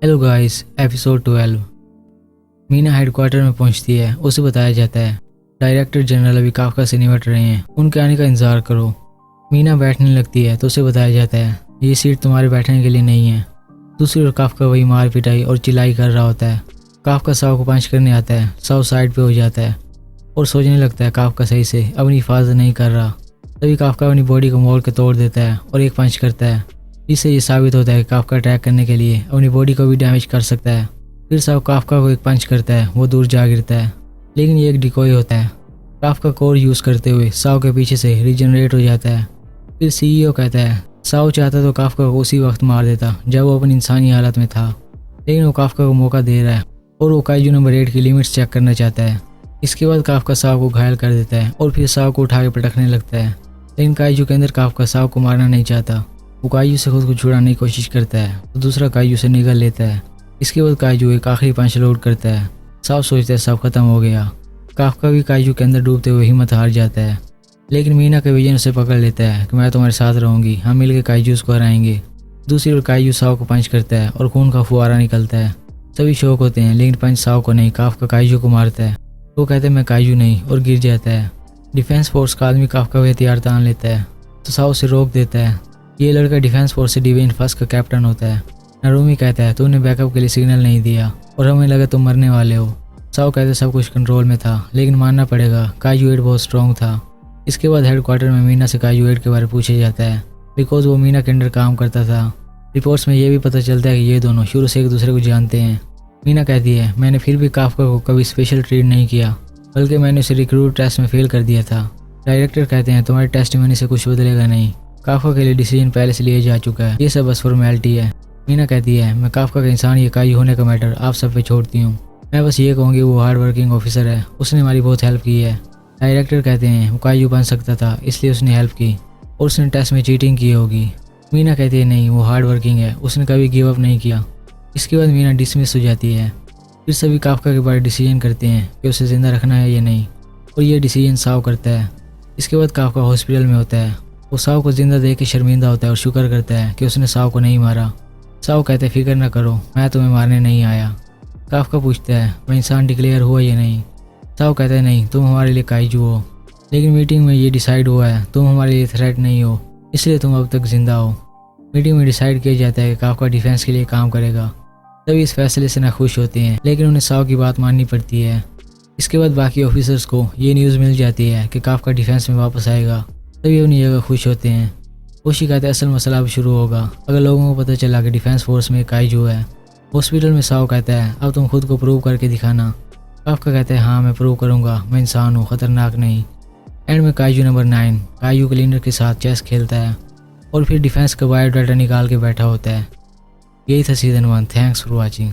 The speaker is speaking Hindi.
Hello guys, episode 12। Meena headquarter में पहुंचती है। उसे बताया जाता है डायरेक्टर जनरल अभी काफका से निपट रहे हैं, उनके आने का इंतजार करो। मीना बैठने लगती है तो उसे बताया जाता है ये सीट तुम्हारे बैठने के लिए नहीं है। दूसरी ओर काफका वही मार पिटाई और चिल्लाई कर रहा होता है। काफका साव को पंच करने आता है। साव साइड पे हो जाता है और सोचने लगता है काफका सही से अपनी हिफाजत नहीं कर रहा। तभी काफका अपनी बॉडी को मोड़ के तोड़ देता है और एक पंच करता है। इससे ये साबित होता है कि काफका अटैक करने के लिए अपनी बॉडी को भी डैमेज कर सकता है। फिर साव काफका को एक पंच करता है, वो दूर जा गिरता है, लेकिन ये एक डिकॉय होता है। काफका कोर यूज करते हुए साव के पीछे से रिजनरेट हो जाता है। फिर सीईओ कहता है साव चाहता तो काफका को उसी वक्त मार देता जब वो अपनी इंसानी हालत में था, लेकिन वो काफका को मौका दे रहा है और वो काइजू नंबर 8 की लिमिट्स चेक करना चाहता है। इसके बाद काफका साव को घायल कर देता है और फिर साव को उठा के पटकने लगता है, लेकिन काइजू के अंदर काफका साव को मारना नहीं चाहता। वो काइजू से खुद को छुड़ाने की कोशिश करता है तो दूसरा काइजू से निगल लेता है। इसके बाद काइजू एक आखिरी पंच लोड करता है। साव सोचता है सब खत्म हो गया। काफका भी काइजू के अंदर डूबते हुए हिम्मत हार जाता है, लेकिन मीना के विजन उसे पकड़ लेता है कि मैं तुम्हारे साथ रहूंगी, हम मिलकर काइजूस को हराएंगे। दूसरी ओर काइजू साव को पंच करता है और खून का फुहारा निकलता है। सभी शौक होते हैं, लेकिन पंच साव को नहीं, काफका काइजू को मारता है। वो कहते हैं मैं काइजू नहीं और गिर जाता है। डिफेंस फोर्स का आदमी काफका को हथियार तान लेता है तो साव उसे रोक देता है। ये लड़का डिफेंस फोर्स से डिवीन फर्स्ट का कैप्टन होता है। नरूमी कहता है तूने बैकअप के लिए सिग्नल नहीं दिया और हमें लगा तुम मरने वाले हो। साव कहते सब कुछ कंट्रोल में था, लेकिन मानना पड़ेगा काइजू 8 बहुत स्ट्रॉन्ग था। इसके बाद हेडक्वार्टर में मीना से काइजू 8 के बारे में पूछा जाता है, बिकॉज वो मीना के अंडर काम करता था। रिपोर्ट्स में ये भी पता चलता है कि ये दोनों शुरू से एक दूसरे को जानते हैं। मीना कहती है मैंने फिर भी काफका को कभी स्पेशल ट्रीट नहीं किया, बल्कि मैंने उसे रिक्रूट टेस्ट में फेल कर दिया था। डायरेक्टर कहते हैं तुम्हारे टेस्टिमनी से कुछ बदलेगा नहीं, काफका के लिए डिसीजन पहले से लिया जा चुका है, ये सब बस फॉर्मेलिटी है। मीना कहती है मैं काफका का इंसान या काइजू होने का मैटर आप सब पे छोड़ती हूँ, मैं बस ये कहूँगी वो हार्ड वर्किंग ऑफिसर है, उसने हमारी बहुत हेल्प की है। डायरेक्टर कहते हैं वो काइजू बन सकता था इसलिए उसने हेल्प की और उसने टेस्ट में चीटिंग की होगी। मीना कहती है नहीं, वो हार्ड वर्किंग है, उसने कभी गिव अप नहीं किया। इसके बाद मीना डिसमिस हो जाती है। फिर सभी काफका के बारे डिसीजन करते हैं कि उसे जिंदा रखना है या नहीं, और ये डिसीजन साव करता है। इसके बाद काफका हॉस्पिटल में होता है। वो साव को जिंदा देख के शर्मिंदा होता है और शुक्र करता है कि उसने साव को नहीं मारा। साव कहते फिक्र न करो, मैं तुम्हें मारने नहीं आया। काफका पूछता है मैं इंसान डिक्लेयर हुआ या नहीं। साव कहता है नहीं, तुम हमारे लिए काइजू हो, लेकिन मीटिंग में ये डिसाइड हुआ है तुम हमारे लिए थ्रेट नहीं हो, इसलिए तुम अब तक जिंदा हो। मीटिंग में डिसाइड किया जाता है कि काफका डिफेंस के लिए काम करेगा। तभी इस फैसले से नाखुश होते हैं, लेकिन उन्हें साव की बात माननी पड़ती है। इसके बाद बाकी ऑफिसर्स को ये न्यूज़ मिल जाती है कि काफका डिफेंस में वापस आएगा। तभी उन्हें जगह खुश होते हैं। कोशी कहते असल मसला अब शुरू होगा अगर लोगों को पता चला कि डिफेंस फोर्स में काइजू है। हॉस्पिटल में साव कहता है अब तुम खुद को प्रूव करके दिखाना। काफका कहते हैं हाँ मैं प्रूव करूंगा, मैं इंसान हूँ, खतरनाक नहीं। एंड में काइजू नंबर 9 काइजू क्लीनर के साथ चेस खेलता है और फिर डिफेंस का बायोडाटा निकाल के बैठा होता है। यही था सीजन 1। Thanks for watching.